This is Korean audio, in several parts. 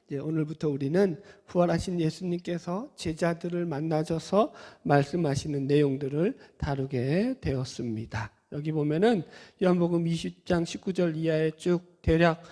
이제 오늘부터 우리는 부활하신 예수님께서 제자들을 만나셔서 말씀하시는 내용들을 다루게 되었습니다. 여기 보면은 요한복음 20장 19절 이하에 쭉 대략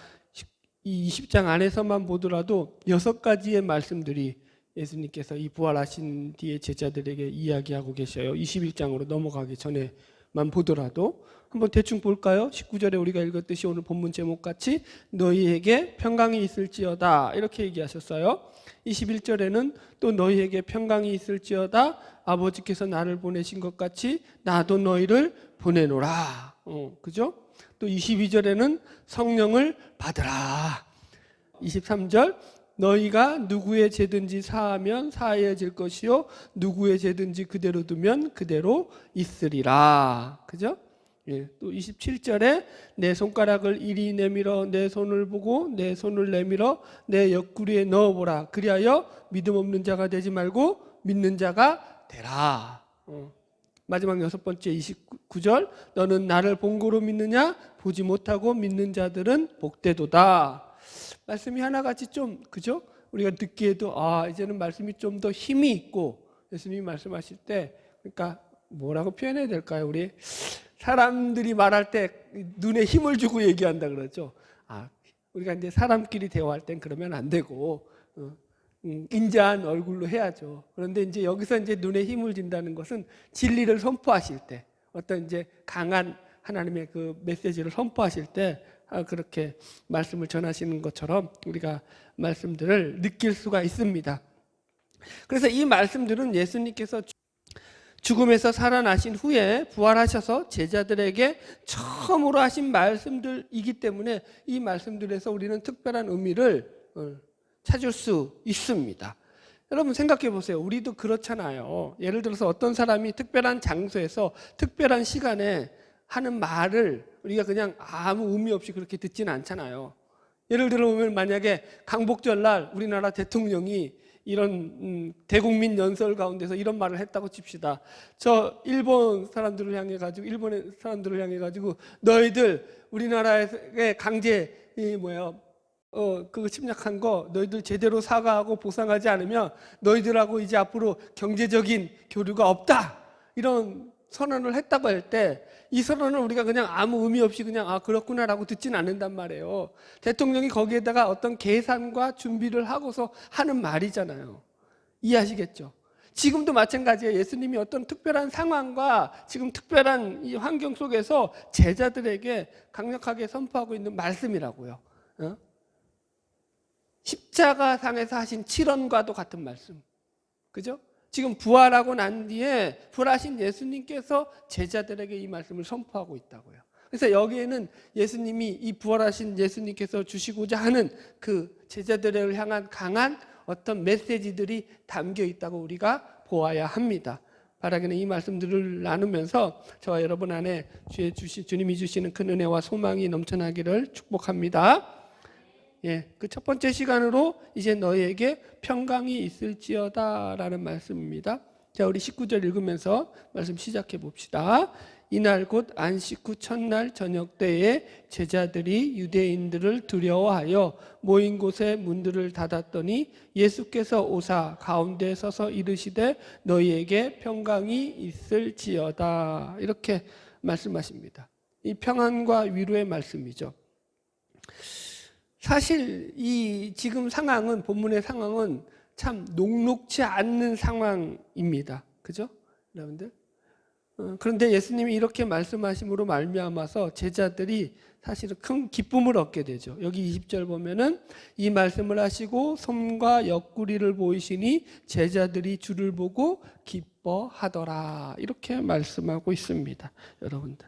이 20장 안에서만 보더라도 6가지의 말씀들이 예수님께서 이 부활하신 뒤에 제자들에게 이야기하고 계셔요. 21장으로 넘어가기 전에만 보더라도 한번 대충 볼까요? 19절에 우리가 읽었듯이 오늘 본문 제목같이 너희에게 평강이 있을지어다 이렇게 얘기하셨어요. 21절에는 또 너희에게 평강이 있을지어다 아버지께서 나를 보내신 것 같이 나도 너희를 보내노라. 그죠? 또 22절에는 성령을 받으라. 23절 너희가 누구의 죄든지 사하면 사하여질 것이요 누구의 죄든지 그대로 두면 그대로 있으리라. 그죠? 예, 또 27절에 내 손가락을 이리 내밀어 내 손을 보고 내 손을 내밀어 내 옆구리에 넣어보라. 그리하여 믿음 없는 자가 되지 말고 믿는 자가 되라. 마지막 6번째 29절 너는 나를 본 거로 믿느냐? 보지 못하고 믿는 자들은 복되도다. 말씀이 하나같이 좀 그죠? 우리가 듣기에도 이제는 말씀이 좀 더 힘이 있고 예수님이 말씀하실 때 그러니까 뭐라고 표현해야 될까요? 우리 사람들이 말할 때 눈에 힘을 주고 얘기한다 그러죠. 우리가 이제 사람끼리 대화할 땐 그러면 안 되고 인자한 얼굴로 해야죠. 그런데 이제 여기서 이제 눈에 힘을 준다는 것은 진리를 선포하실 때 어떤 이제 강한 하나님의 그 메시지를 선포하실 때 그렇게 말씀을 전하시는 것처럼 우리가 말씀들을 느낄 수가 있습니다. 그래서 이 말씀들은 예수님께서 죽음에서 살아나신 후에 부활하셔서 제자들에게 처음으로 하신 말씀들이기 때문에 이 말씀들에서 우리는 특별한 의미를 찾을 수 있습니다. 여러분 생각해 보세요. 우리도 그렇잖아요. 예를 들어서 어떤 사람이 특별한 장소에서 특별한 시간에 하는 말을 우리가 그냥 아무 의미 없이 그렇게 듣지는 않잖아요. 예를 들어 보면 만약에 강복절날 우리나라 대통령이 이런 대국민 연설 가운데서 이런 말을 했다고 칩시다. 저 일본 사람들을 향해 가지고 일본의 사람들을 향해 가지고 너희들 우리나라에 강제 그거 침략한 거 너희들 제대로 사과하고 보상하지 않으면 너희들하고 이제 앞으로 경제적인 교류가 없다. 이런 선언을 했다고 할 때 이 선언을 우리가 그냥 아무 의미 없이 그냥 그렇구나라고 듣지는 않는단 말이에요. 대통령이 거기에다가 어떤 계산과 준비를 하고서 하는 말이잖아요. 이해하시겠죠? 지금도 마찬가지예요. 예수님이 어떤 특별한 상황과 지금 특별한 이 환경 속에서 제자들에게 강력하게 선포하고 있는 말씀이라고요. 십자가상에서 하신 7원과도 같은 말씀. 그죠? 지금 부활하고 난 뒤에 부활하신 예수님께서 제자들에게 이 말씀을 선포하고 있다고요. 그래서 여기에는 예수님이 이 부활하신 예수님께서 주시고자 하는 그 제자들을 향한 강한 어떤 메시지들이 담겨 있다고 우리가 보아야 합니다. 바라기는 이 말씀들을 나누면서 저와 여러분 안에 주님이 주시는 큰 은혜와 소망이 넘쳐나기를 축복합니다. 그 첫 번째 시간으로 이제 너희에게 평강이 있을지어다 라는 말씀입니다. 자, 우리 19절 읽으면서 말씀 시작해 봅시다. 이날 곧 안식 후 첫날 저녁 때에 제자들이 유대인들을 두려워하여 모인 곳에 문들을 닫았더니 예수께서 오사 가운데 서서 이르시되 너희에게 평강이 있을지어다 이렇게 말씀하십니다. 이 평안과 위로의 말씀이죠. 사실 이 지금 상황은 본문의 상황은 참 녹록지 않는 상황입니다. 그죠? 여러분들? 그런데 예수님이 이렇게 말씀하심으로 말미암아서 제자들이 사실은 큰 기쁨을 얻게 되죠. 여기 20절 보면은 이 말씀을 하시고 손과 옆구리를 보이시니 제자들이 주를 보고 기뻐하더라. 이렇게 말씀하고 있습니다. 여러분들.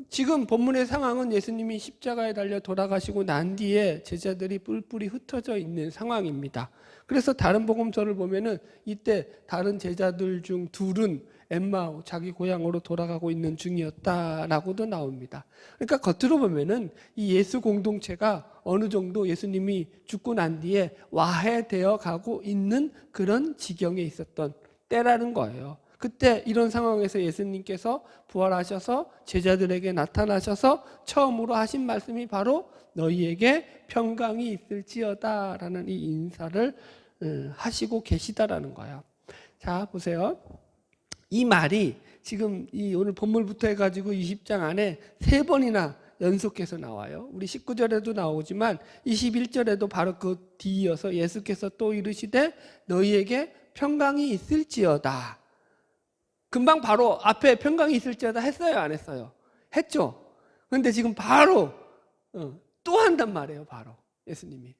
지금 본문의 상황은 예수님이 십자가에 달려 돌아가시고 난 뒤에 제자들이 뿔뿔이 흩어져 있는 상황입니다. 그래서 다른 복음서를 보면은 이때 다른 제자들 중 둘은 엠마오 자기 고향으로 돌아가고 있는 중이었다라고도 나옵니다. 그러니까 겉으로 보면은 이 예수 공동체가 어느 정도 예수님이 죽고 난 뒤에 와해되어 가고 있는 그런 지경에 있었던 때라는 거예요. 그때 이런 상황에서 예수님께서 부활하셔서 제자들에게 나타나셔서 처음으로 하신 말씀이 바로 너희에게 평강이 있을지어다 라는 이 인사를 하시고 계시다라는 거예요. 자, 보세요. 이 말이 지금 이 오늘 본문부터 해가지고 20장 안에 3번이나 연속해서 나와요. 우리 19절에도 나오지만 21절에도 바로 그 뒤이어서 예수께서 또 이르시되 너희에게 평강이 있을지어다. 금방 바로 앞에 평강이 있을지어다 했어요, 안 했어요? 했죠. 그런데 지금 바로 또 한단 말이에요. 바로 예수님이.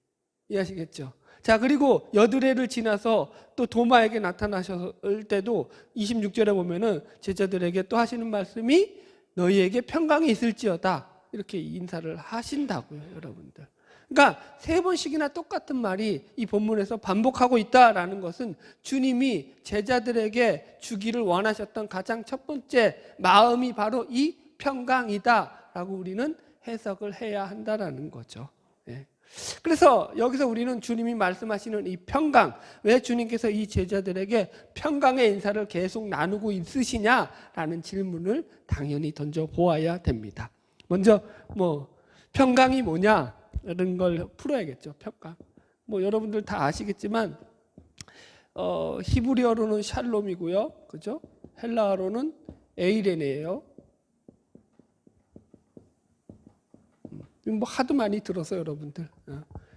이해하시겠죠? 자, 그리고 여드레를 지나서 또 도마에게 나타나셨을 때도 26절에 보면은 제자들에게 또 하시는 말씀이 너희에게 평강이 있을지어다 이렇게 인사를 하신다고요, 여러분들. 그러니까 3번씩이나 똑같은 말이 이 본문에서 반복하고 있다라는 것은 주님이 제자들에게 주기를 원하셨던 가장 첫 번째 마음이 바로 이 평강이다라고 우리는 해석을 해야 한다라는 거죠. 예. 그래서 여기서 우리는 주님이 말씀하시는 이 평강, 왜 주님께서 이 제자들에게 평강의 인사를 계속 나누고 있으시냐라는 질문을 당연히 던져 보아야 됩니다. 먼저 평강이 뭐냐 이런 걸 풀어야겠죠. 평강. 여러분들 다 아시겠지만 히브리어로는 샬롬이고요, 그죠? 헬라어로는 에이레네예요. 하도 많이 들어서 여러분들.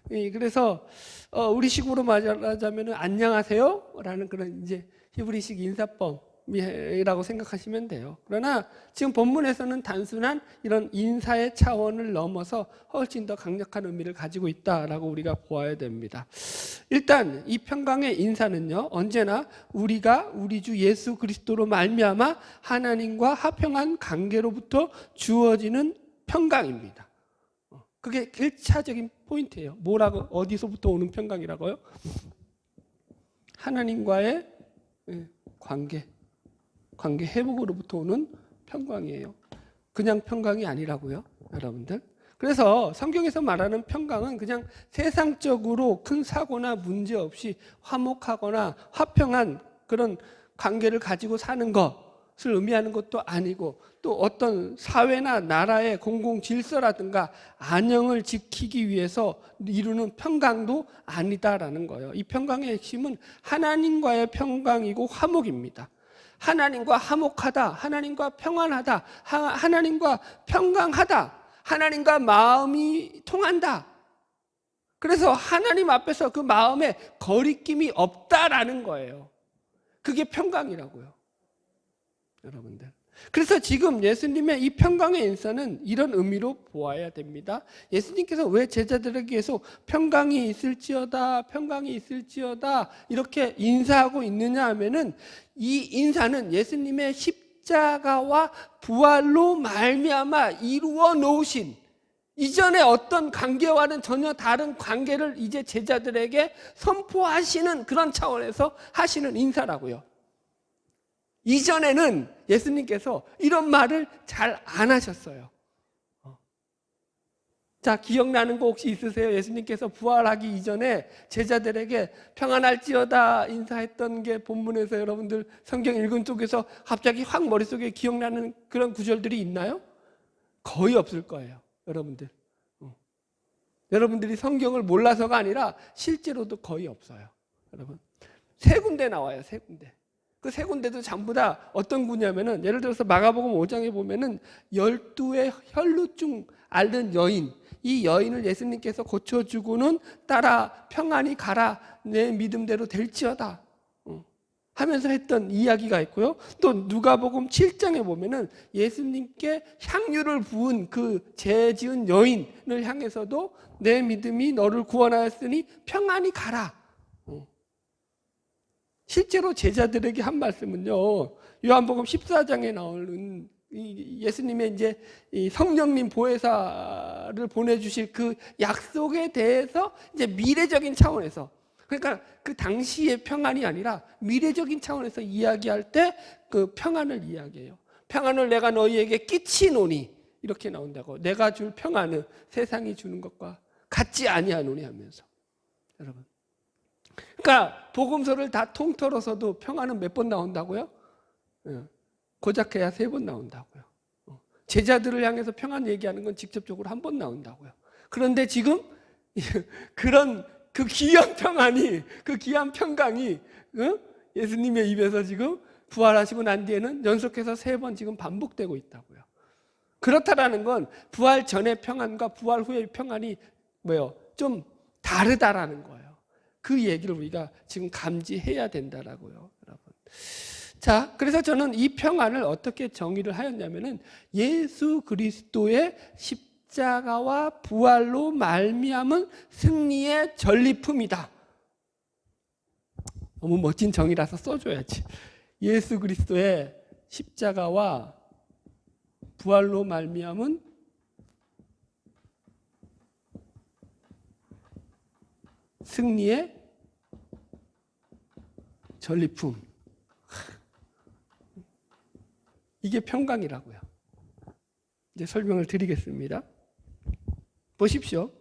그래서 우리식으로 말하자면은 안녕하세요라는 그런 이제 히브리식 인사법이라고 생각하시면 돼요. 그러나 지금 본문에서는 단순한 이런 인사의 차원을 넘어서 훨씬 더 강력한 의미를 가지고 있다라고 우리가 보아야 됩니다. 일단 이 평강의 인사는요, 언제나 우리가 우리 주 예수 그리스도로 말미암아 하나님과 화평한 관계로부터 주어지는 평강입니다. 그게 1차적인 포인트예요. 뭐라고, 어디서부터 오는 평강이라고요? 하나님과의 관계 회복으로부터 오는 평강이에요. 그냥 평강이 아니라고요, 여러분들. 그래서 성경에서 말하는 평강은 그냥 세상적으로 큰 사고나 문제 없이 화목하거나 화평한 그런 관계를 가지고 사는 것을 의미하는 것도 아니고, 또 어떤 사회나 나라의 공공 질서라든가 안녕을 지키기 위해서 이루는 평강도 아니다라는 거예요. 이 평강의 핵심은 하나님과의 평강이고 화목입니다. 하나님과 화목하다, 하나님과 평안하다, 하나님과 평강하다, 하나님과 마음이 통한다. 그래서 하나님 앞에서 그 마음에 거리낌이 없다라는 거예요. 그게 평강이라고요, 여러분들. 그래서 지금 예수님의 이 평강의 인사는 이런 의미로 보아야 됩니다. 예수님께서 왜 제자들에게 계속 평강이 있을지어다, 평강이 있을지어다 이렇게 인사하고 있느냐 하면은, 이 인사는 예수님의 십자가와 부활로 말미암아 이루어 놓으신 이전에 어떤 관계와는 전혀 다른 관계를 이제 제자들에게 선포하시는 그런 차원에서 하시는 인사라고요. 이전에는 예수님께서 이런 말을 잘 안 하셨어요. 자, 기억나는 거 혹시 있으세요? 예수님께서 부활하기 이전에 제자들에게 평안할지어다 인사했던 게 본문에서 여러분들 성경 읽은 쪽에서 갑자기 확 머릿속에 기억나는 그런 구절들이 있나요? 거의 없을 거예요, 여러분들. 여러분들이 성경을 몰라서가 아니라 실제로도 거의 없어요. 여러분, 3군데 나와요, 3군데. 그 3군데도 전부 다 어떤 구냐면은, 예를 들어서 마가복음 5장에 보면은 12의 혈루증 앓는 여인, 이 여인을 예수님께서 고쳐주고는 따라 평안히 가라, 내 믿음대로 될지어다 하면서 했던 이야기가 있고요. 또 누가복음 7장에 보면은 예수님께 향유를 부은 그 죄 지은 여인을 향해서도 내 믿음이 너를 구원하였으니 평안히 가라. 실제로 제자들에게 한 말씀은요, 요한복음 14장에 나오는 예수님의 이제 이 성령님 보혜사를 보내주실 그 약속에 대해서 이제 미래적인 차원에서, 그러니까 그 당시의 평안이 아니라 미래적인 차원에서 이야기할 때 그 평안을 이야기해요. 평안을 내가 너희에게 끼치노니 이렇게 나온다고. 내가 줄 평안은 세상이 주는 것과 같지 아니하노니 하면서. 여러분, 그러니까 복음서를 다 통틀어서도 평안은 몇 번 나온다고요? 고작해야 3번 나온다고요. 제자들을 향해서 평안 얘기하는 건 직접적으로 1번 나온다고요. 그런데 지금 그런 그 귀한 평안이, 그 귀한 평강이 예수님의 입에서 지금 부활하시고 난 뒤에는 연속해서 3번 지금 반복되고 있다고요. 그렇다라는 건 부활 전의 평안과 부활 후의 평안이 좀 다르다라는 거예요. 그 얘기를 우리가 지금 감지해야 된다라고요, 여러분. 자, 그래서 저는 이 평안을 어떻게 정의를 하였냐면은 예수 그리스도의 십자가와 부활로 말미암은 승리의 전리품이다. 너무 멋진 정의라서 써줘야지. 예수 그리스도의 십자가와 부활로 말미암은 승리의 전리품. 이게 평강이라고요. 이제 설명을 드리겠습니다. 보십시오.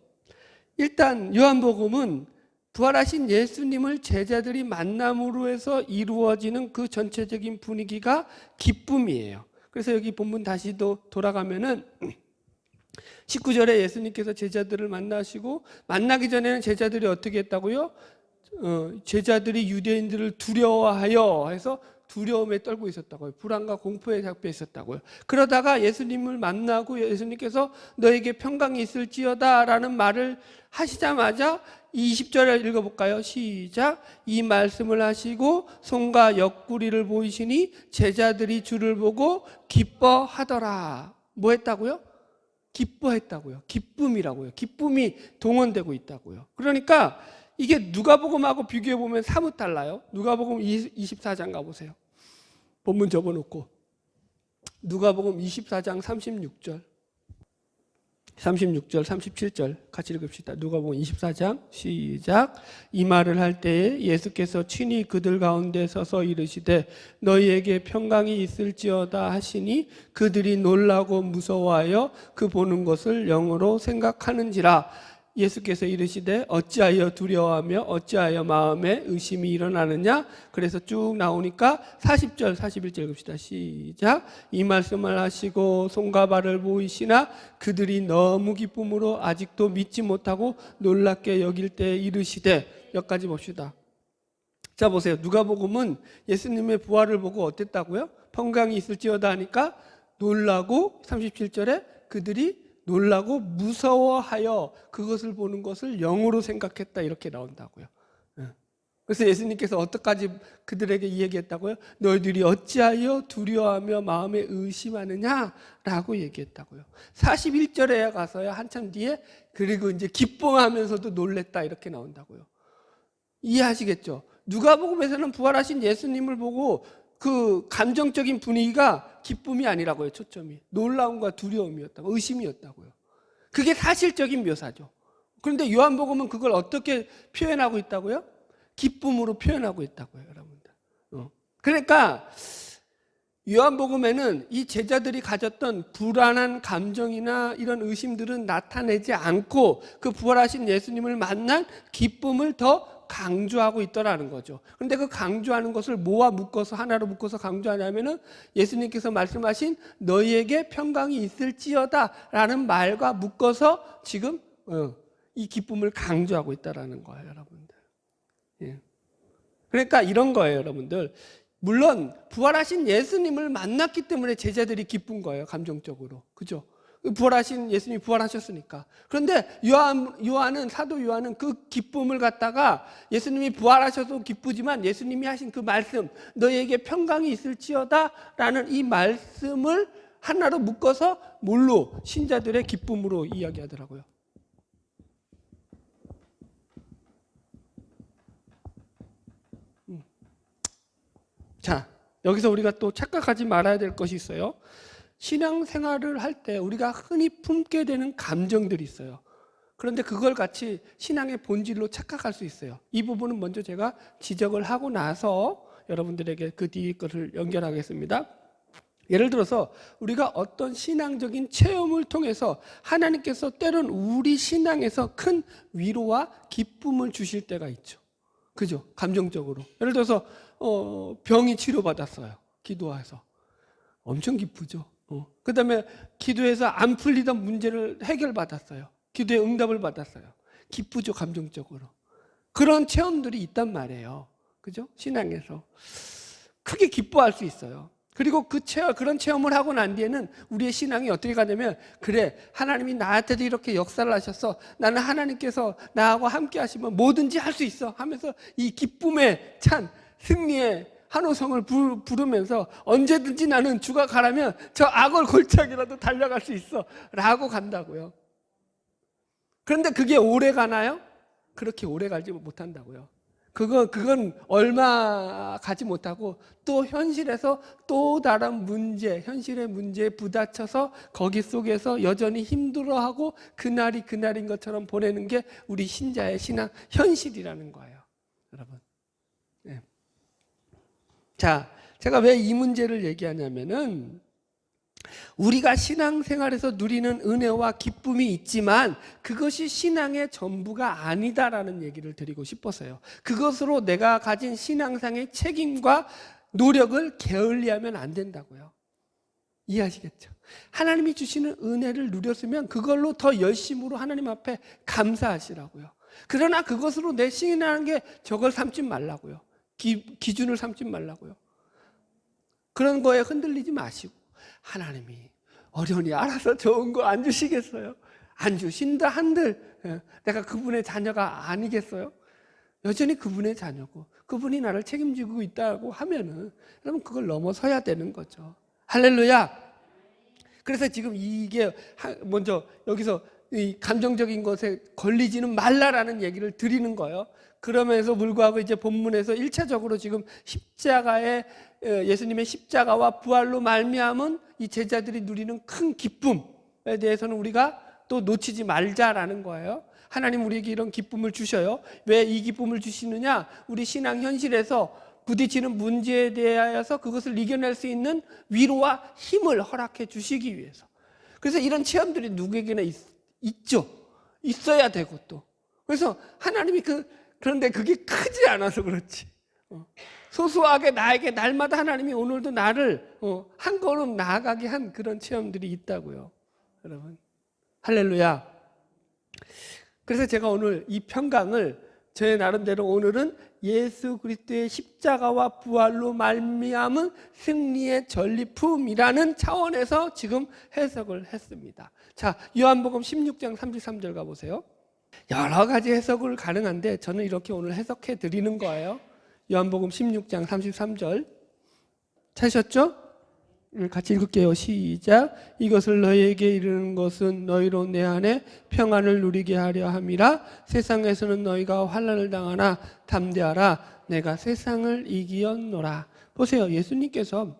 일단 요한복음은 부활하신 예수님을 제자들이 만남으로 해서 이루어지는 그 전체적인 분위기가 기쁨이에요. 그래서 여기 본문 다시 돌아가면은 19절에 예수님께서 제자들을 만나시고, 만나기 전에는 제자들이 어떻게 했다고요? 제자들이 유대인들을 두려워하여 해서 두려움에 떨고 있었다고요. 불안과 공포에 잡혀 있었다고요. 그러다가 예수님을 만나고 예수님께서 너에게 평강이 있을지어다 라는 말을 하시자마자 20절을 읽어볼까요? 시작. 이 말씀을 하시고 손과 옆구리를 보이시니 제자들이 주를 보고 기뻐하더라. 뭐 했다고요? 기뻐했다고요. 기쁨이라고요. 기쁨이 동원되고 있다고요. 그러니까 이게 누가복음하고 비교해보면 사뭇 달라요. 누가복음 24장 가보세요. 본문 접어놓고 누가복음 24장 36절 37절 같이 읽읍시다. 누가복음 24장 시작. 이 말을 할 때에 예수께서 친히 그들 가운데 서서 이르시되 너희에게 평강이 있을지어다 하시니 그들이 놀라고 무서워하여 그 보는 것을 영으로 생각하는지라. 예수께서 이르시되 어찌하여 두려워하며 어찌하여 마음에 의심이 일어나느냐. 그래서 쭉 나오니까 40절 41절 읽읍시다. 시작. 이 말씀을 하시고 손과 발을 보이시나 그들이 너무 기쁨으로 아직도 믿지 못하고 놀랍게 여길 때 이르시되. 여기까지 봅시다. 자 보세요. 누가복음은 예수님의 부활을 보고 어땠다고요? 평강이 있을지어다 하니까 놀라고, 37절에 그들이 놀라고 무서워하여 그것을 보는 것을 영으로 생각했다 이렇게 나온다고요. 그래서 예수님께서 어떡하지 그들에게 이 얘기했다고요? 너희들이 어찌하여 두려워하며 마음에 의심하느냐 라고 얘기했다고요. 41절에 가서야 한참 뒤에 그리고 이제 기뻐하면서도 놀랬다 이렇게 나온다고요. 이해하시겠죠? 누가복음에서는 부활하신 예수님을 보고 그 감정적인 분위기가 기쁨이 아니라고요. 초점이 놀라움과 두려움이었다고, 의심이었다고요. 그게 사실적인 묘사죠. 그런데 요한복음은 그걸 어떻게 표현하고 있다고요? 기쁨으로 표현하고 있다고요, 여러분들. 그러니까 요한복음에는 이 제자들이 가졌던 불안한 감정이나 이런 의심들은 나타내지 않고 그 부활하신 예수님을 만난 기쁨을 더 강조하고 있더라는 거죠. 그런데 그 강조하는 것을 뭐와 묶어서 하나로 묶어서 강조하냐면은 예수님께서 말씀하신 너희에게 평강이 있을지어다 라는 말과 묶어서 지금 이 기쁨을 강조하고 있다라는 거예요, 여러분들. 예. 그러니까 이런 거예요, 여러분들. 물론 부활하신 예수님을 만났기 때문에 제자들이 기쁜 거예요, 감정적으로. 그죠? 부활하신 예수님이 부활하셨으니까. 그런데 요한은, 사도 요한은 그 기쁨을 갖다가 예수님이 부활하셔도 기쁘지만 예수님이 하신 그 말씀, 너희에게 평강이 있을지어다 라는 이 말씀을 하나로 묶어서 뭘로? 신자들의 기쁨으로 이야기하더라고요. 자, 여기서 우리가 또 착각하지 말아야 될 것이 있어요. 신앙생활을 할 때 우리가 흔히 품게 되는 감정들이 있어요. 그런데 그걸 같이 신앙의 본질로 착각할 수 있어요. 이 부분은 먼저 제가 지적을 하고 나서 여러분들에게 그 뒤에 것을 연결하겠습니다. 예를 들어서 우리가 어떤 신앙적인 체험을 통해서 하나님께서 때론 우리 신앙에서 큰 위로와 기쁨을 주실 때가 있죠. 그죠? 감정적으로. 예를 들어서 병이 치료받았어요. 기도해서. 엄청 기쁘죠. 그 다음에 기도해서 안 풀리던 문제를 해결받았어요. 기도의 응답을 받았어요. 기쁘죠, 감정적으로. 그런 체험들이 있단 말이에요. 그죠? 신앙에서. 크게 기뻐할 수 있어요. 그리고 그런 체험을 하고 난 뒤에는 우리의 신앙이 어떻게 가냐면, 그래, 하나님이 나한테도 이렇게 역사를 하셔서 나는 하나님께서 나하고 함께 하시면 뭐든지 할 수 있어 하면서 이 기쁨에 찬 승리의 한호성을 부르면서 언제든지 나는 주가 가라면 저 악을 골짜기라도 달려갈 수 있어 라고 간다고요. 그런데 그게 오래 가나요? 그렇게 오래 가지 못한다고요. 그건 얼마 가지 못하고 또 현실에서 또 다른 문제, 현실의 문제에 부딪혀서 거기 속에서 여전히 힘들어하고 그날이 그날인 것처럼 보내는 게 우리 신자의 신앙 현실이라는 거예요, 여러분. 네. 자, 제가 왜 이 문제를 얘기하냐면은, 우리가 신앙생활에서 누리는 은혜와 기쁨이 있지만 그것이 신앙의 전부가 아니다라는 얘기를 드리고 싶어서요. 그것으로 내가 가진 신앙상의 책임과 노력을 게을리하면 안 된다고요. 이해하시겠죠? 하나님이 주시는 은혜를 누렸으면 그걸로 더 열심으로 하나님 앞에 감사하시라고요. 그러나 그것으로 내 신앙의 저걸 삼지 말라고요. 기준을 삼지 말라고요. 그런 거에 흔들리지 마시고, 하나님이 어련히 알아서 좋은 거 안 주시겠어요? 안 주신다 한들 내가 그분의 자녀가 아니겠어요? 여전히 그분의 자녀고 그분이 나를 책임지고 있다고 하면은 여러분 그걸 넘어서야 되는 거죠. 할렐루야. 그래서 지금 이게 먼저 여기서 이 감정적인 것에 걸리지는 말라라는 얘기를 드리는 거예요. 그러면서 불구하고 이제 본문에서 1차적으로 지금 십자가의 예수님의 십자가와 부활로 말미암은 이 제자들이 누리는 큰 기쁨에 대해서는 우리가 또 놓치지 말자라는 거예요. 하나님 우리에게 이런 기쁨을 주셔요. 왜 이 기쁨을 주시느냐? 우리 신앙 현실에서 부딪히는 문제에 대하여서 그것을 이겨낼 수 있는 위로와 힘을 허락해 주시기 위해서. 그래서 이런 체험들이 누구에게나 있죠. 있어야 되고 또. 그래서 하나님이 그런데 그게 크지 않아서 그렇지. 소소하게 나에게 날마다 하나님이 오늘도 나를 한 걸음 나아가게 한 그런 체험들이 있다고요. 여러분. 할렐루야. 그래서 제가 오늘 이 평강을 제 나름대로 오늘은 예수 그리스도의 십자가와 부활로 말미암은 승리의 전리품이라는 차원에서 지금 해석을 했습니다. 자, 요한복음 16장 33절 가보세요. 여러 가지 해석을 가능한데 저는 이렇게 오늘 해석해 드리는 거예요. 요한복음 16장 33절 찾으셨죠? 같이 읽을게요. 시작. 이것을 너희에게 이르는 것은 너희로 내 안에 평안을 누리게 하려 함이라. 세상에서는 너희가 환난을 당하나 담대하라. 내가 세상을 이기었노라. 보세요. 예수님께서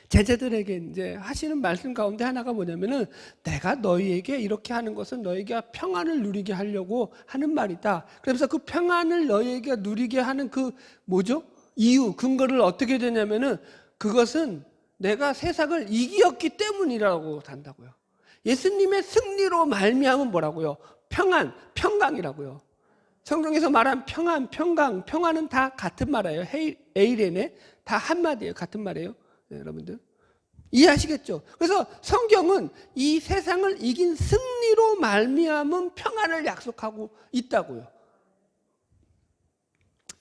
제자들에게 이제 하시는 말씀 가운데 하나가 뭐냐면은, 내가 너희에게 이렇게 하는 것은 너희가 평안을 누리게 하려고 하는 말이다. 그래서 그 평안을 너희에게 누리게 하는 그 뭐죠? 이유, 근거를 어떻게 되냐면은 그것은 내가 세상을 이기었기 때문이라고 한다고요. 예수님의 승리로 말미암은 뭐라고요? 평안, 평강이라고요. 성경에서 말한 평안, 평강, 평안은 다 같은 말이에요. 에이레네 다 한마디예요. 같은 말이에요. 네, 여러분들 이해하시겠죠? 그래서 성경은 이 세상을 이긴 승리로 말미암은 평안을 약속하고 있다고요.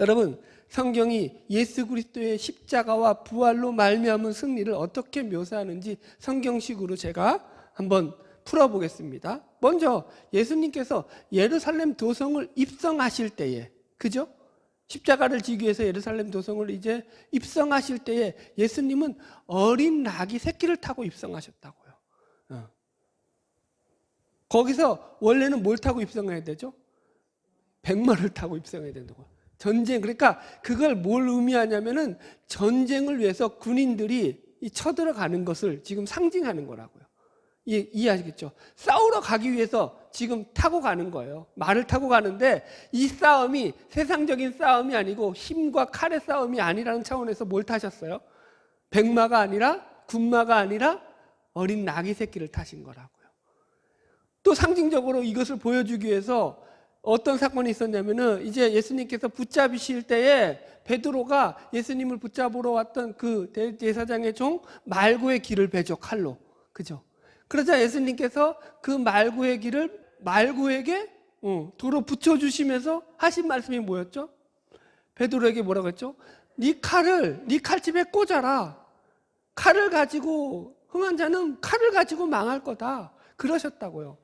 여러분, 성경이 예수 그리스도의 십자가와 부활로 말미암은 승리를 어떻게 묘사하는지 성경식으로 제가 한번 풀어보겠습니다. 먼저 예수님께서 예루살렘 도성을 입성하실 때에, 그죠? 십자가를 지기 위해서 예루살렘 도성을 이제 입성하실 때에 예수님은 어린 나귀 새끼를 타고 입성하셨다고요. 거기서 원래는 뭘 타고 입성해야 되죠? 백마를 타고 입성해야 된다고요. 전쟁, 그러니까 그걸 뭘 의미하냐면은 전쟁을 위해서 군인들이 쳐들어가는 것을 지금 상징하는 거라고요. 이해하시겠죠? 싸우러 가기 위해서 지금 타고 가는 거예요. 말을 타고 가는데 이 싸움이 세상적인 싸움이 아니고 힘과 칼의 싸움이 아니라는 차원에서 뭘 타셨어요? 백마가 아니라 군마가 아니라 어린 나귀 새끼를 타신 거라고요. 또 상징적으로 이것을 보여주기 위해서 어떤 사건이 있었냐면은 이제 예수님께서 붙잡으실 때에 베드로가 예수님을 붙잡으러 왔던 그 대제사장의 종 말고의 길을 베죠, 칼로. 그죠? 그러자 예수님께서 그 말고의 길을 말고에게 도로 붙여주시면서 하신 말씀이 뭐였죠? 베드로에게 뭐라고 했죠? 네 칼을 네 칼집에 꽂아라. 칼을 가지고 흥한 자는 칼을 가지고 망할 거다. 그러셨다고요.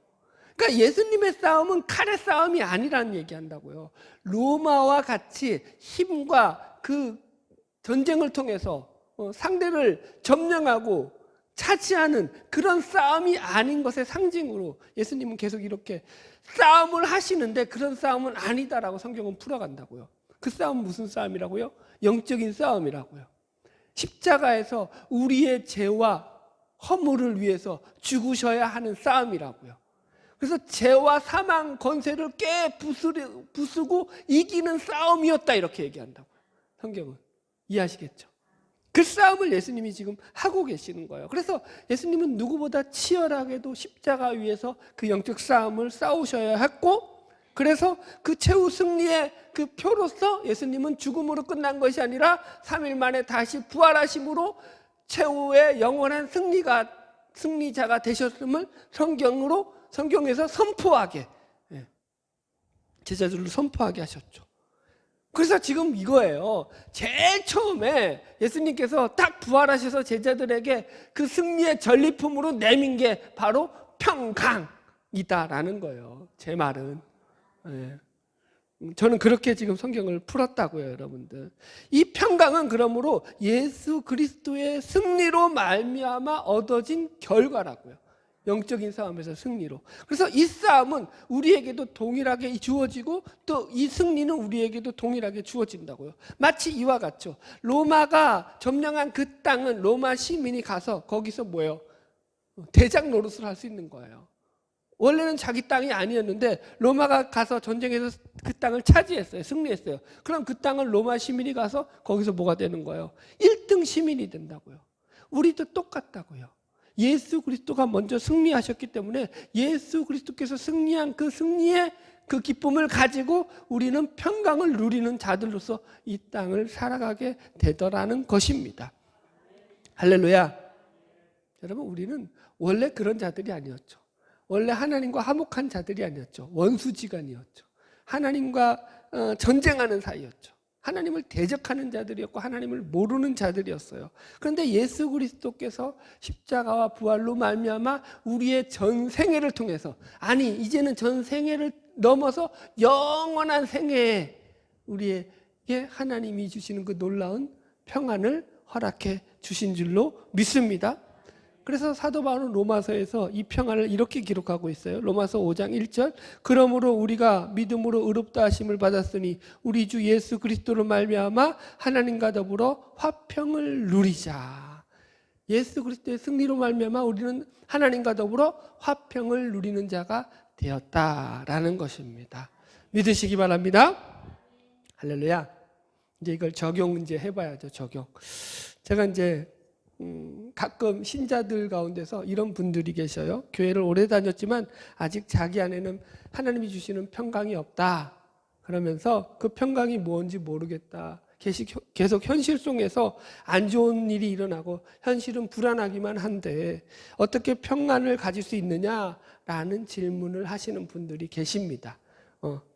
그러니까 예수님의 싸움은 칼의 싸움이 아니라는 얘기한다고요. 로마와 같이 힘과 그 전쟁을 통해서 상대를 점령하고 차지하는 그런 싸움이 아닌 것의 상징으로 예수님은 계속 이렇게 싸움을 하시는데 그런 싸움은 아니다라고 성경은 풀어간다고요. 그 싸움은 무슨 싸움이라고요? 영적인 싸움이라고요. 십자가에서 우리의 죄와 허물을 위해서 죽으셔야 하는 싸움이라고요. 그래서 죄와 사망 권세를 부수고 이기는 싸움이었다 이렇게 얘기한다고요. 성경은. 이해하시겠죠? 그 싸움을 예수님이 지금 하고 계시는 거예요. 그래서 예수님은 누구보다 치열하게도 십자가 위에서 그 영적 싸움을 싸우셔야 했고, 그래서 그 최후 승리의 그 표로서 예수님은 죽음으로 끝난 것이 아니라 3일 만에 다시 부활하심으로 최후의 영원한 승리자가 되셨음을 성경에서 선포하게, 제자들로 선포하게 하셨죠. 그래서 지금 이거예요. 제일 처음에 예수님께서 딱 부활하셔서 제자들에게 그 승리의 전리품으로 내민 게 바로 평강이다라는 거예요. 제 말은. 저는 그렇게 지금 성경을 풀었다고요, 여러분들. 이 평강은 그러므로 예수 그리스도의 승리로 말미암아 얻어진 결과라고요. 영적인 싸움에서 승리로. 그래서 이 싸움은 우리에게도 동일하게 주어지고 또 이 승리는 우리에게도 동일하게 주어진다고요. 마치 이와 같죠. 로마가 점령한 그 땅은 로마 시민이 가서 거기서 뭐예요? 대장 노릇을 할 수 있는 거예요. 원래는 자기 땅이 아니었는데 로마가 가서 전쟁에서 그 땅을 차지했어요. 승리했어요. 그럼 그 땅을 로마 시민이 가서 거기서 뭐가 되는 거예요? 1등 시민이 된다고요. 우리도 똑같다고요. 예수 그리스도가 먼저 승리하셨기 때문에 예수 그리스도께서 승리한 그 승리의 그 기쁨을 가지고 우리는 평강을 누리는 자들로서 이 땅을 살아가게 되더라는 것입니다. 할렐루야. 여러분, 우리는 원래 그런 자들이 아니었죠. 원래 하나님과 화목한 자들이 아니었죠. 원수지간이었죠. 하나님과 전쟁하는 사이였죠. 하나님을 대적하는 자들이었고 하나님을 모르는 자들이었어요. 그런데 예수 그리스도께서 십자가와 부활로 말미암아 우리의 전 생애를 통해서, 아니 이제는 전 생애를 넘어서 영원한 생애에 우리에게 하나님이 주시는 그 놀라운 평안을 허락해 주신 줄로 믿습니다. 그래서 사도 바울은 로마서에서 이 평안을 이렇게 기록하고 있어요. 로마서 5장 1절. 그러므로 우리가 믿음으로 의롭다 하심을 받았으니 우리 주 예수 그리스도로 말미암아 하나님과 더불어 화평을 누리자. 예수 그리스도의 승리로 말미암아 우리는 하나님과 더불어 화평을 누리는 자가 되었다라는 것입니다. 믿으시기 바랍니다. 할렐루야. 이제 이걸 적용 해봐야죠. 적용. 제가 가끔 신자들 가운데서 이런 분들이 계셔요. 교회를 오래 다녔지만 아직 자기 안에는 하나님이 주시는 평강이 없다. 그러면서 그 평강이 뭔지 모르겠다. 계속 현실 속에서 안 좋은 일이 일어나고 현실은 불안하기만 한데 어떻게 평안을 가질 수 있느냐라는 질문을 하시는 분들이 계십니다.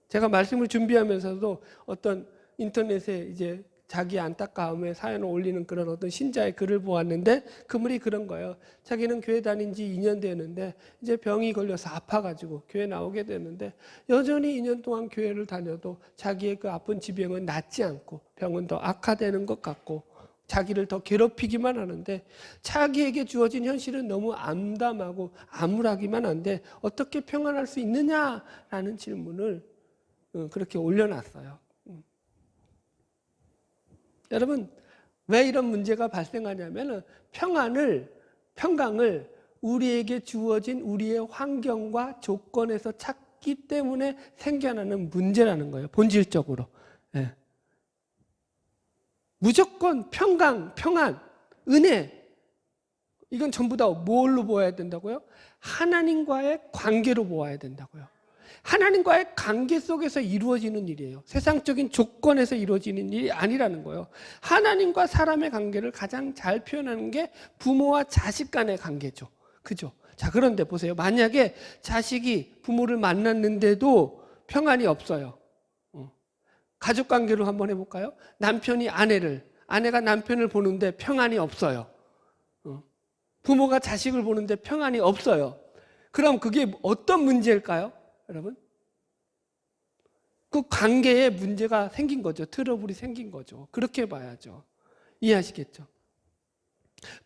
제가 말씀을 준비하면서도 어떤 인터넷에 자기 안타까움에 사연을 올리는 그런 어떤 신자의 글을 보았는데 그 글이 그런 거예요. 자기는 교회 다닌 지 2년 되는데 이제 병이 걸려서 아파가지고 교회 나오게 됐는데 여전히 2년 동안 교회를 다녀도 자기의 그 아픈 지병은 낫지 않고 병은 더 악화되는 것 같고 자기를 더 괴롭히기만 하는데 자기에게 주어진 현실은 너무 암담하고 암울하기만 한데 어떻게 평안할 수 있느냐라는 질문을 그렇게 올려놨어요. 여러분, 왜 이런 문제가 발생하냐면 평강을 우리에게 주어진 우리의 환경과 조건에서 찾기 때문에 생겨나는 문제라는 거예요. 본질적으로. 무조건 평강, 평안, 은혜, 이건 전부 다 뭘로 보아야 된다고요? 하나님과의 관계로 보아야 된다고요. 하나님과의 관계 속에서 이루어지는 일이에요. 세상적인 조건에서 이루어지는 일이 아니라는 거예요. 하나님과 사람의 관계를 가장 잘 표현하는 게 부모와 자식 간의 관계죠. 그죠? 자, 그런데 보세요. 만약에 자식이 부모를 만났는데도 평안이 없어요. 가족 관계로 한번 해볼까요? 남편이 아내가 남편을 보는데 평안이 없어요. 부모가 자식을 보는데 평안이 없어요. 그럼 그게 어떤 문제일까요? 여러분? 그 관계에 문제가 생긴 거죠. 트러블이 생긴 거죠. 그렇게 봐야죠. 이해하시겠죠?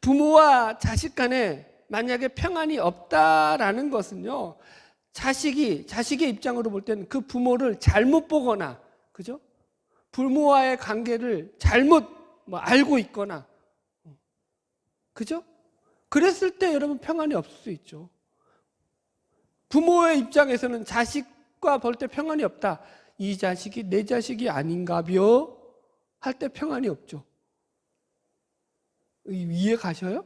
부모와 자식 간에 만약에 평안이 없다라는 것은요, 자식의 입장으로 볼 때는 그 부모를 잘못 보거나, 그죠? 부모와의 관계를 잘못 알고 있거나, 그죠? 그랬을 때 여러분 평안이 없을 수 있죠. 부모의 입장에서는 자식과 볼 때 평안이 없다. 이 자식이 내 자식이 아닌가벼? 할 때 평안이 없죠. 이해 가셔요?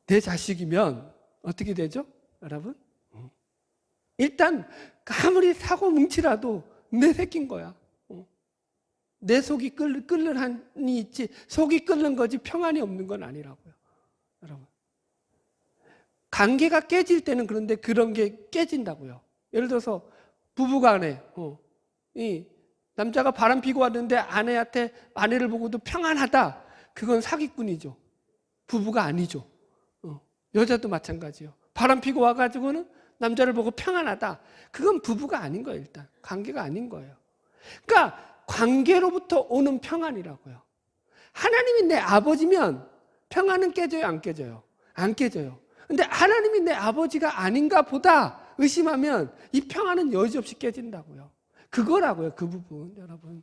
내 자식이면 어떻게 되죠? 여러분? 일단 아무리 사고 뭉치라도 내 새끼인 거야. 내 속이 끓는 한이 있지, 속이 끓는 거지 평안이 없는 건 아니라고요. 여러분. 관계가 깨질 때는 그런데 그런 게 깨진다고요. 예를 들어서 부부간에 이 남자가 바람 피고 왔는데 아내를 보고도 평안하다. 그건 사기꾼이죠. 부부가 아니죠. 여자도 마찬가지요. 바람 피고 와가지고는 남자를 보고 평안하다. 그건 부부가 아닌 거예요. 일단 관계가 아닌 거예요. 그러니까 관계로부터 오는 평안이라고요. 하나님이 내 아버지면 평안은 깨져요, 안 깨져요? 안 깨져요. 근데 하나님이 내 아버지가 아닌가 보다 의심하면 이 평안은 여지없이 깨진다고요. 그거라고요, 그 부분, 여러분.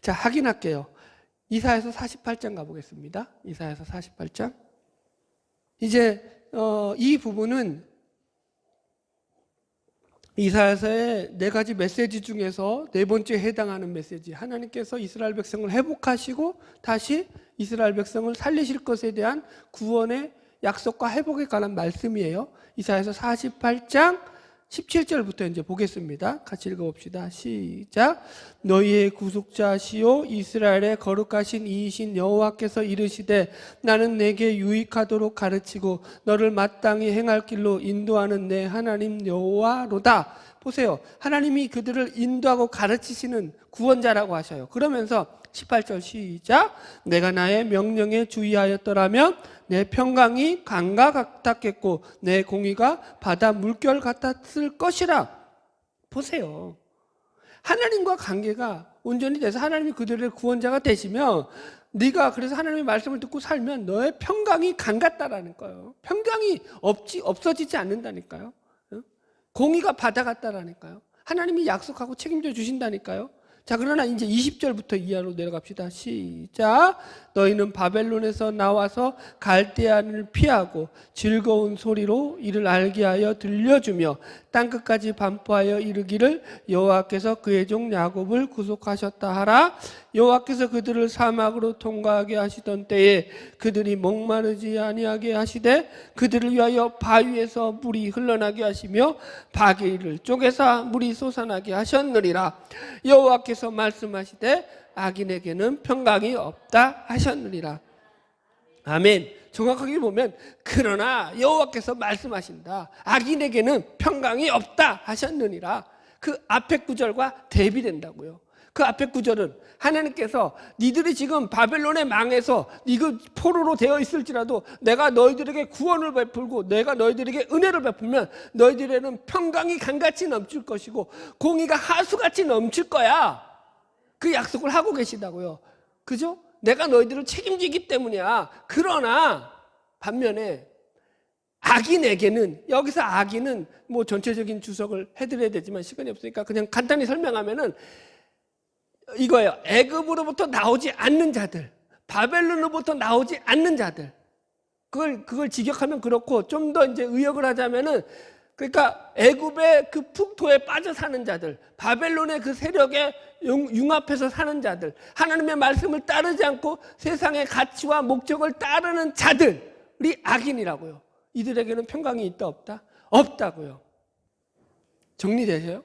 자, 확인할게요. 이사야서 48장 가보겠습니다. 이사야서 48장. 이제 이 부분은 이사야서의 4가지 메시지 중에서 4번째에 해당하는 메시지. 하나님께서 이스라엘 백성을 회복하시고 다시 이스라엘 백성을 살리실 것에 대한 구원의 약속과 회복에 관한 말씀이에요. 이사야서 48장 17절부터 이제 보겠습니다. 같이 읽어봅시다. 시작. 너희의 구속자시오 이스라엘의 거룩하신 이이신 여호와께서 이르시되 나는 내게 유익하도록 가르치고 너를 마땅히 행할 길로 인도하는 내 하나님 여호와로다. 보세요. 하나님이 그들을 인도하고 가르치시는 구원자라고 하셔요. 그러면서 18절 시작. 내가 나의 명령에 주의하였더라면 내 평강이 강과 같았겠고 내 공의가 바다 물결 같았을 것이라. 보세요. 하나님과 관계가 온전히 돼서 하나님이 그들의 구원자가 되시면 네가 그래서 하나님의 말씀을 듣고 살면 너의 평강이 강 같다라는 거예요. 평강이 없어지지 않는다니까요. 공의가 바다 같다라니까요. 하나님이 약속하고 책임져 주신다니까요. 자, 그러나 이제 20절부터 이하로 내려갑시다. 시작. 너희는 바벨론에서 나와서 갈대아인을 피하고 즐거운 소리로 이를 알게 하여 들려주며 땅끝까지 반포하여 이르기를 여호와께서 그의 종 야곱을 구속하셨다 하라. 여호와께서 그들을 사막으로 통과하게 하시던 때에 그들이 목마르지 아니하게 하시되 그들을 위하여 바위에서 물이 흘러나게 하시며 바위를 쪼개사 물이 솟아나게 하셨느니라. 여호와께서 말씀하시되 악인에게는 평강이 없다 하셨느니라. 아멘. 정확하게 보면 그러나 여호와께서 말씀하신다. 악인에게는 평강이 없다 하셨느니라. 그 앞에 구절과 대비된다고요. 그 앞에 구절은 하나님께서 니들이 지금 바벨론에 망해서 이거 포로로 되어 있을지라도 내가 너희들에게 구원을 베풀고 내가 너희들에게 은혜를 베풀면 너희들에게는 평강이 강같이 넘칠 것이고 공의가 하수같이 넘칠 거야. 그 약속을 하고 계시다고요. 그죠? 내가 너희들을 책임지기 때문이야. 그러나 반면에 악인에게는, 여기서 악인은 뭐 전체적인 주석을 해드려야 되지만 시간이 없으니까 그냥 간단히 설명하면은 이거예요. 애굽으로부터 나오지 않는 자들, 바벨론으로부터 나오지 않는 자들. 그걸 직역하면 그렇고 좀 더 이제 의역을 하자면은 그러니까 애굽의 그 풍토에 빠져 사는 자들, 바벨론의 그 세력에 융합해서 사는 자들, 하나님의 말씀을 따르지 않고 세상의 가치와 목적을 따르는 자들이 악인이라고요. 이들에게는 평강이 있다 없다? 없다고요. 정리되세요?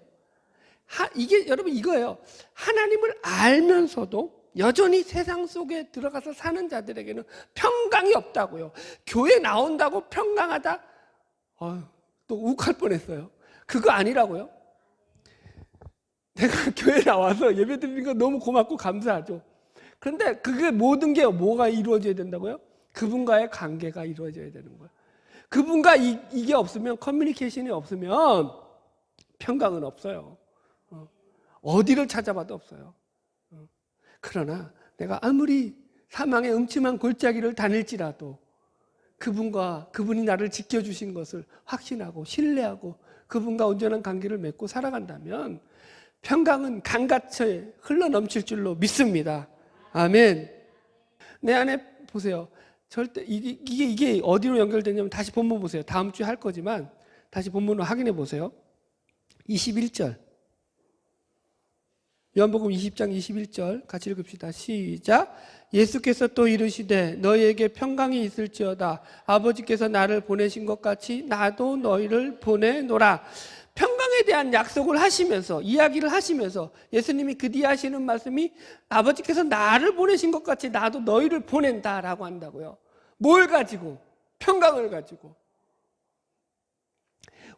이게 여러분 이거예요. 하나님을 알면서도 여전히 세상 속에 들어가서 사는 자들에게는 평강이 없다고요. 교회 나온다고 평강하다? 또 욱할 뻔했어요. 그거 아니라고요. 내가 교회 나와서 예배 드리는 거 너무 고맙고 감사하죠. 그런데 그게 모든 게 뭐가 이루어져야 된다고요? 그분과의 관계가 이루어져야 되는 거예요. 그분과 이게 없으면, 커뮤니케이션이 없으면 평강은 없어요. 어디를 찾아봐도 없어요. 그러나 내가 아무리 사망의 음침한 골짜기를 다닐지라도 그분이 나를 지켜주신 것을 확신하고 신뢰하고 그분과 온전한 관계를 맺고 살아간다면 평강은 강같이 흘러넘칠 줄로 믿습니다. 아멘. 내 안에 보세요. 절대 이게 어디로 연결되냐면 다시 본문 보세요. 다음 주에 할 거지만 다시 본문을 확인해 보세요. 21절. 요한복음 20장 21절 같이 읽읍시다. 시작. 예수께서 또 이르시되 너희에게 평강이 있을지어다. 아버지께서 나를 보내신 것 같이 나도 너희를 보내노라. 평강에 대한 약속을 하시면서, 이야기를 하시면서 예수님이 그 뒤에 하시는 말씀이 아버지께서 나를 보내신 것 같이 나도 너희를 보낸다라고 한다고요. 뭘 가지고? 평강을 가지고.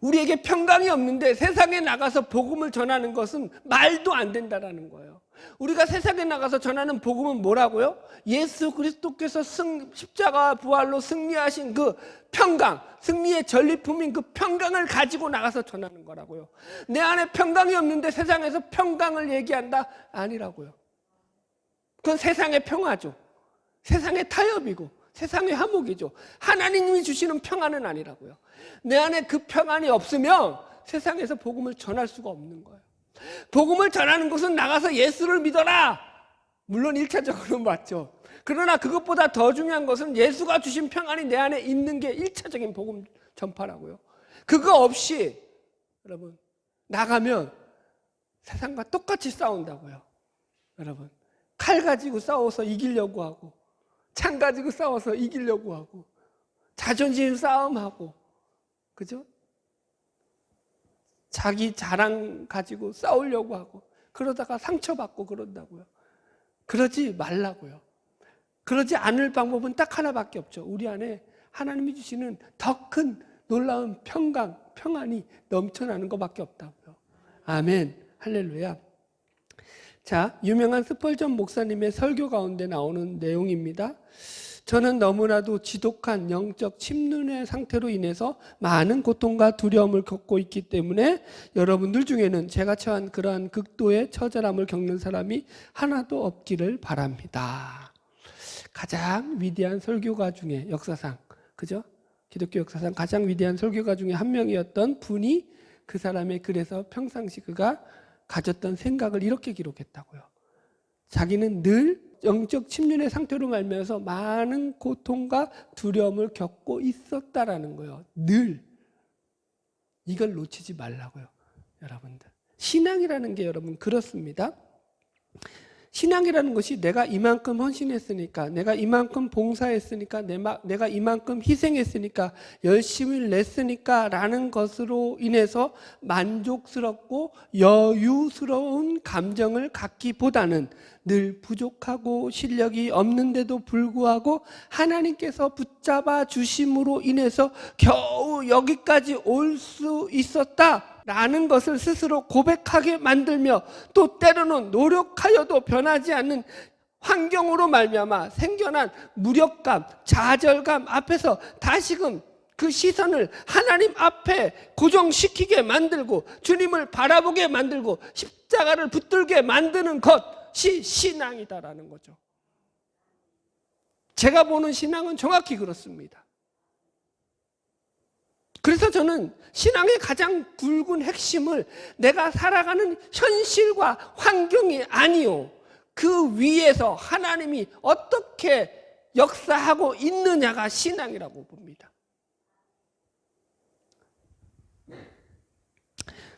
우리에게 평강이 없는데 세상에 나가서 복음을 전하는 것은 말도 안 된다라는 거예요. 우리가 세상에 나가서 전하는 복음은 뭐라고요? 예수 그리스도께서 십자가 부활로 승리하신 그 평강, 승리의 전리품인 그 평강을 가지고 나가서 전하는 거라고요. 내 안에 평강이 없는데 세상에서 평강을 얘기한다? 아니라고요. 그건 세상의 평화죠. 세상의 타협이고 세상의 화목이죠. 하나님이 주시는 평안은 아니라고요. 내 안에 그 평안이 없으면 세상에서 복음을 전할 수가 없는 거예요. 복음을 전하는 것은 나가서 예수를 믿어라. 물론 1차적으로 맞죠. 그러나 그것보다 더 중요한 것은 예수가 주신 평안이 내 안에 있는 게 1차적인 복음 전파라고요. 그거 없이 여러분 나가면 세상과 똑같이 싸운다고요. 여러분 칼 가지고 싸워서 이기려고 하고 창 가지고 싸워서 이기려고 하고 자존심 싸움하고 그죠? 자기 자랑 가지고 싸우려고 하고 그러다가 상처받고 그런다고요. 그러지 말라고요. 그러지 않을 방법은 딱 하나밖에 없죠. 우리 안에 하나님이 주시는 더 큰 놀라운 평강, 평안이 넘쳐나는 것밖에 없다고요. 아멘. 할렐루야. 자, 유명한 스펄전 목사님의 설교 가운데 나오는 내용입니다. 저는 너무나도 지독한 영적 침륜의 상태로 인해서 많은 고통과 두려움을 겪고 있기 때문에 여러분들 중에는 제가 처한 그러한 극도의 처절함을 겪는 사람이 하나도 없기를 바랍니다. 가장 위대한 설교가 중에 역사상, 그죠? 기독교 역사상 가장 위대한 설교가 중에 한 명이었던 분이 그 사람의 글에서 평상시 그가 가졌던 생각을 이렇게 기록했다고요. 자기는 늘 영적 침륜의 상태로 말미암아서 많은 고통과 두려움을 겪고 있었다라는 거예요. 늘. 이걸 놓치지 말라고요. 여러분들. 신앙이라는 게 여러분 그렇습니다. 신앙이라는 것이 내가 이만큼 헌신했으니까, 내가 이만큼 봉사했으니까, 내가 이만큼 희생했으니까, 열심히 냈으니까 라는 것으로 인해서 만족스럽고 여유스러운 감정을 갖기보다는 늘 부족하고 실력이 없는데도 불구하고 하나님께서 붙잡아 주심으로 인해서 겨우 여기까지 올 수 있었다 라는 것을 스스로 고백하게 만들며 또 때로는 노력하여도 변하지 않는 환경으로 말미암아 생겨난 무력감, 좌절감 앞에서 다시금 그 시선을 하나님 앞에 고정시키게 만들고 주님을 바라보게 만들고 십자가를 붙들게 만드는 것이 신앙이다라는 거죠. 제가 보는 신앙은 정확히 그렇습니다. 그래서 저는 신앙의 가장 굵은 핵심을 내가 살아가는 현실과 환경이 아니요, 그 위에서 하나님이 어떻게 역사하고 있느냐가 신앙이라고 봅니다.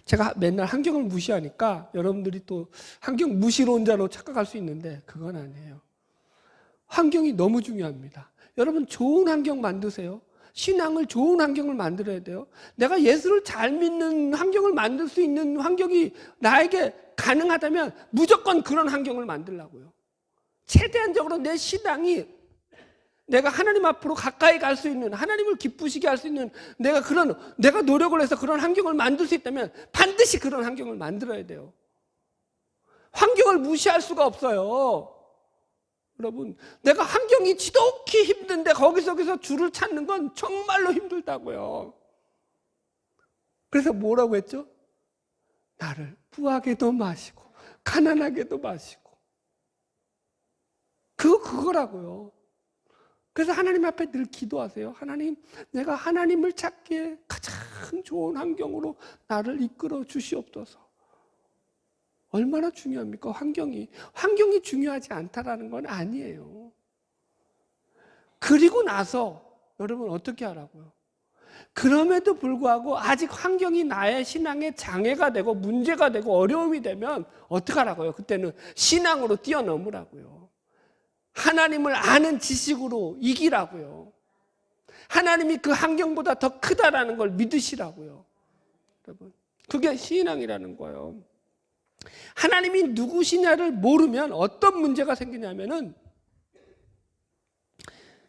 제가 맨날 환경을 무시하니까 여러분들이 또 환경 무시론자로 착각할 수 있는데 그건 아니에요. 환경이 너무 중요합니다. 여러분 좋은 환경 만드세요. 신앙을 좋은 환경을 만들어야 돼요. 내가 예수를 잘 믿는 환경을 만들 수 있는 환경이 나에게 가능하다면 무조건 그런 환경을 만들라고요. 최대한적으로 내 신앙이 내가 하나님 앞으로 가까이 갈 수 있는, 하나님을 기쁘시게 할 수 있는 내가 노력을 해서 그런 환경을 만들 수 있다면 반드시 그런 환경을 만들어야 돼요. 환경을 무시할 수가 없어요. 여러분, 내가 환경이 지독히 힘든데 거기서 주를 찾는 건 정말로 힘들다고요. 그래서 뭐라고 했죠? 나를 부하게도 마시고 가난하게도 마시고, 그거라고요. 그래서 하나님 앞에 늘 기도하세요. 하나님, 내가 하나님을 찾기에 가장 좋은 환경으로 나를 이끌어 주시옵소서. 얼마나 중요합니까? 환경이 중요하지 않다라는 건 아니에요. 그리고 나서 여러분 어떻게 하라고요? 그럼에도 불구하고 아직 환경이 나의 신앙에 장애가 되고 문제가 되고 어려움이 되면 어떻게 하라고요? 그때는 신앙으로 뛰어넘으라고요. 하나님을 아는 지식으로 이기라고요. 하나님이 그 환경보다 더 크다라는 걸 믿으시라고요. 여러분, 그게 신앙이라는 거예요. 하나님이 누구시냐를 모르면 어떤 문제가 생기냐면은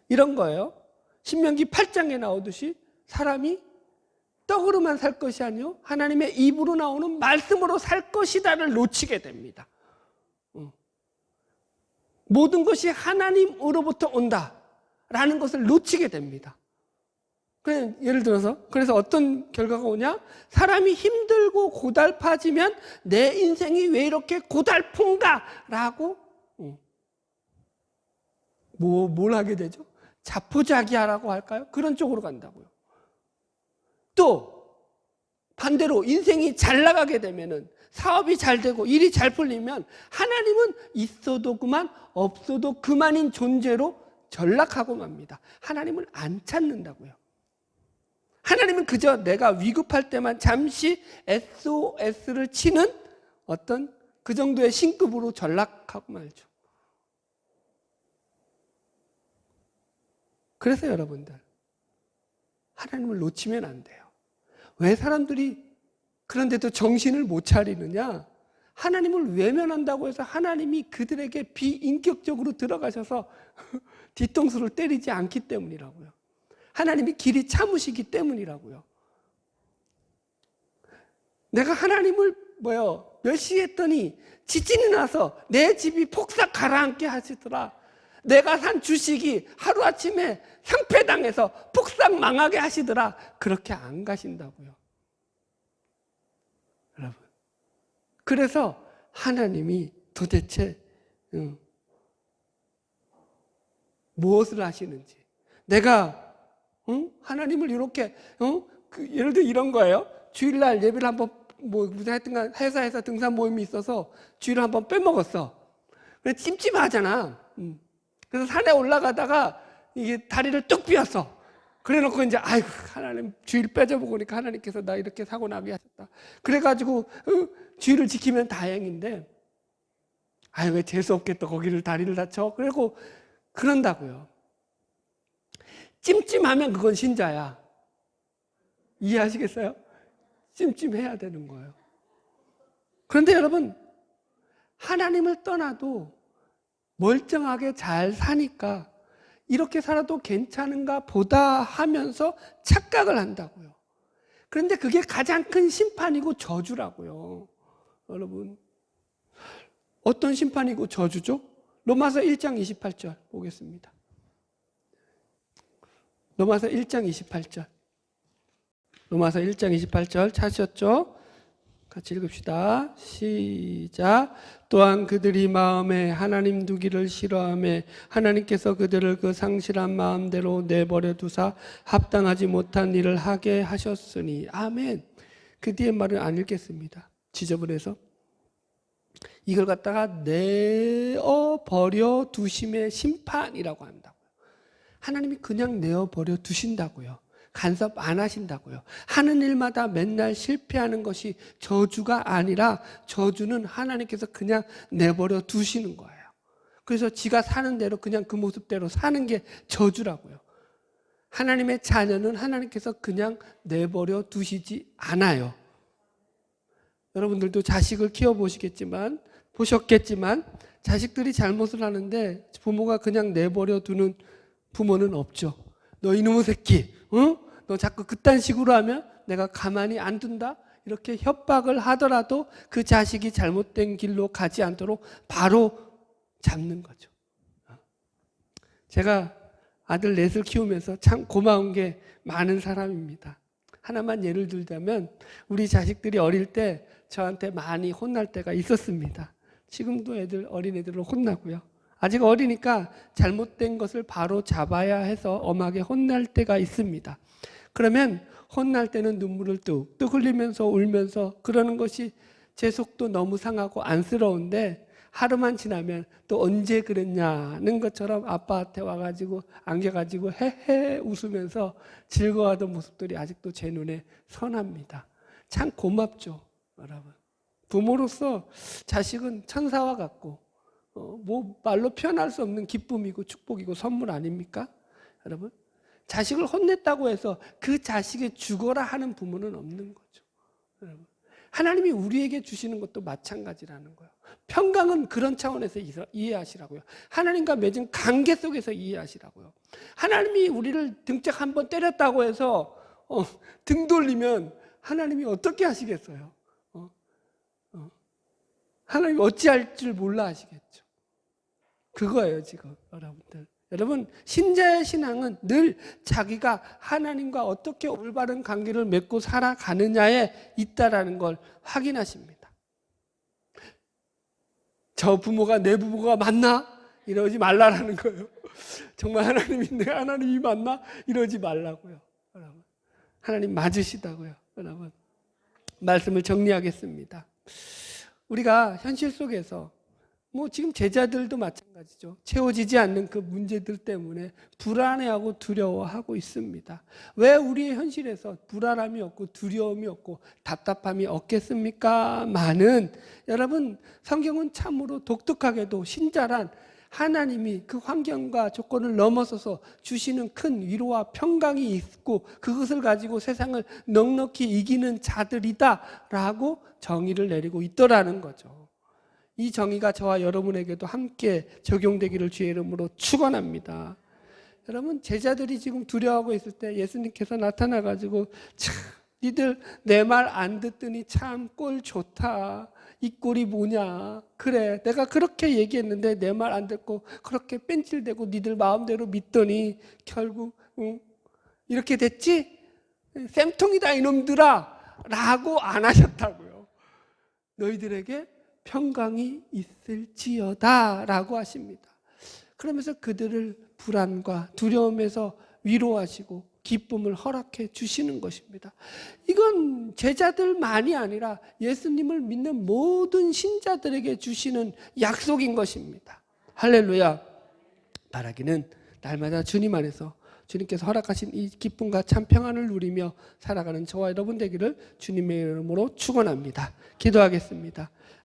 이런 거예요. 신명기 8장에 나오듯이 사람이 떡으로만 살 것이 아니요 하나님의 입으로 나오는 말씀으로 살 것이다를 놓치게 됩니다. 모든 것이 하나님으로부터 온다라는 것을 놓치게 됩니다. 예를 들어서 그래서 어떤 결과가 오냐? 사람이 힘들고 고달파지면 내 인생이 왜 이렇게 고달픈가라고 뭘 하게 되죠? 자포자기하라고 할까요? 그런 쪽으로 간다고요. 또 반대로 인생이 잘 나가게 되면은 사업이 잘 되고 일이 잘 풀리면 하나님은 있어도 그만 없어도 그만인 존재로 전락하고 맙니다. 하나님을 안 찾는다고요. 하나님은 그저 내가 위급할 때만 잠시 SOS를 치는 어떤 그 정도의 신급으로 전락하고 말죠. 그래서 여러분들, 하나님을 놓치면 안 돼요. 왜 사람들이 그런데도 정신을 못 차리느냐? 하나님을 외면한다고 해서 하나님이 그들에게 비인격적으로 들어가셔서 뒤통수를 때리지 않기 때문이라고요. 하나님이 길이 참으시기 때문이라고요. 내가 하나님을 몇 시에 했더니 지진이 나서 내 집이 폭삭 가라앉게 하시더라. 내가 산 주식이 하루아침에 상폐당해서 폭삭 망하게 하시더라. 그렇게 안 가신다고요. 여러분, 그래서 하나님이 도대체 무엇을 하시는지, 내가 하나님을 이렇게 예를 들어 이런 거예요. 주일날 예배를 한번 하여튼간 회사에서 등산 모임이 있어서 주일을 한번 빼먹었어. 그래 찜찜하잖아. 그래서 산에 올라가다가 이게 다리를 뚝 삐었어. 그래놓고 이제 아이고 하나님 주일 빼져보니까 하나님께서 나 이렇게 사고 나게 하셨다. 그래가지고 주일을 지키면 다행인데 아유 왜 재수없게 또 거기를 다리를 다쳐? 그리고 그런다고요. 찜찜하면 그건 신자야. 이해하시겠어요? 찜찜해야 되는 거예요. 그런데 여러분, 하나님을 떠나도 멀쩡하게 잘 사니까 이렇게 살아도 괜찮은가 보다 하면서 착각을 한다고요. 그런데 그게 가장 큰 심판이고 저주라고요. 여러분, 어떤 심판이고 저주죠? 로마서 1장 28절 보겠습니다. 로마서 1장 28절. 로마서 1장 28절 찾으셨죠? 같이 읽읍시다. 시작. 또한 그들이 마음에 하나님 두기를 싫어하며 하나님께서 그들을 그 상실한 마음대로 내버려 두사 합당하지 못한 일을 하게 하셨으니. 아멘. 그 뒤에 말은 안 읽겠습니다. 지저분해서. 이걸 갖다가 내어버려 두심의 심판이라고 한다고요. 하나님이 그냥 내어버려 두신다고요. 간섭 안 하신다고요. 하는 일마다 맨날 실패하는 것이 저주가 아니라 저주는 하나님께서 그냥 내버려 두시는 거예요. 그래서 지가 사는 대로 그냥 그 모습대로 사는 게 저주라고요. 하나님의 자녀는 하나님께서 그냥 내버려 두시지 않아요. 여러분들도 자식을 키워보셨겠지만 자식들이 잘못을 하는데 부모가 그냥 내버려 두는 부모는 없죠. 너 이놈의 새끼, 응? 너 자꾸 그딴 식으로 하면 내가 가만히 안 둔다? 이렇게 협박을 하더라도 그 자식이 잘못된 길로 가지 않도록 바로 잡는 거죠. 제가 아들 넷을 키우면서 참 고마운 게 많은 사람입니다. 하나만 예를 들자면 우리 자식들이 어릴 때 저한테 많이 혼날 때가 있었습니다. 지금도 어린애들을 혼나고요. 아직 어리니까 잘못된 것을 바로 잡아야 해서 엄하게 혼날 때가 있습니다. 그러면 혼날 때는 눈물을 뚝뚝 흘리면서 울면서 그러는 것이 제 속도 너무 상하고 안쓰러운데 하루만 지나면 또 언제 그랬냐는 것처럼 아빠한테 와가지고 안겨가지고 헤헤 웃으면서 즐거워하던 모습들이 아직도 제 눈에 선합니다. 참 고맙죠, 여러분. 부모로서 자식은 천사와 같고 뭐 말로 표현할 수 없는 기쁨이고 축복이고 선물 아닙니까? 여러분, 자식을 혼냈다고 해서 그 자식이 죽어라 하는 부모는 없는 거죠. 여러분, 하나님이 우리에게 주시는 것도 마찬가지라는 거예요. 평강은 그런 차원에서 이해하시라고요. 하나님과 맺은 관계 속에서 이해하시라고요. 하나님이 우리를 등짝 한번 때렸다고 해서 등 돌리면 하나님이 어떻게 하시겠어요? 하나님이 어찌할 줄 몰라 하시겠죠. 그거예요, 지금 여러분들. 여러분, 신자의 신앙은 늘 자기가 하나님과 어떻게 올바른 관계를 맺고 살아가느냐에 있다라는 걸 확인하십니다. 저 부모가 내 부모가 맞나? 이러지 말라라는 거예요. 정말 하나님이 맞나? 이러지 말라고요. 여러분, 하나님 맞으시다고요. 여러분, 말씀을 정리하겠습니다. 우리가 현실 속에서 뭐 지금 제자들도 마찬가지죠. 채워지지 않는 그 문제들 때문에 불안해하고 두려워하고 있습니다. 왜 우리의 현실에서 불안함이 없고 두려움이 없고 답답함이 없겠습니까? 많은 여러분, 성경은 참으로 독특하게도 신자란 하나님이 그 환경과 조건을 넘어서서 주시는 큰 위로와 평강이 있고 그것을 가지고 세상을 넉넉히 이기는 자들이다라고 정의를 내리고 있더라는 거죠. 이 정의가 저와 여러분에게도 함께 적용되기를 주의 이름으로 축원합니다. 여러분, 제자들이 지금 두려워하고 있을 때 예수님께서 나타나가지고 참 니들 내 말 안 듣더니 참 꼴 좋다. 이 꼴이 뭐냐. 그래, 내가 그렇게 얘기했는데 내 말 안 듣고 그렇게 뺀질대고 니들 마음대로 믿더니 결국 이렇게 됐지? 쌤통이다 이놈들아 라고 안 하셨다고요. 너희들에게 평강이 있을지어다 라고 하십니다. 그러면서 그들을 불안과 두려움에서 위로하시고 기쁨을 허락해 주시는 것입니다. 이건 제자들만이 아니라 예수님을 믿는 모든 신자들에게 주시는 약속인 것입니다. 할렐루야. 바라기는 날마다 주님 안에서 주님께서 허락하신 이 기쁨과 참 평안을 누리며 살아가는 저와 여러분 되기를 주님의 이름으로 축원합니다. 기도하겠습니다.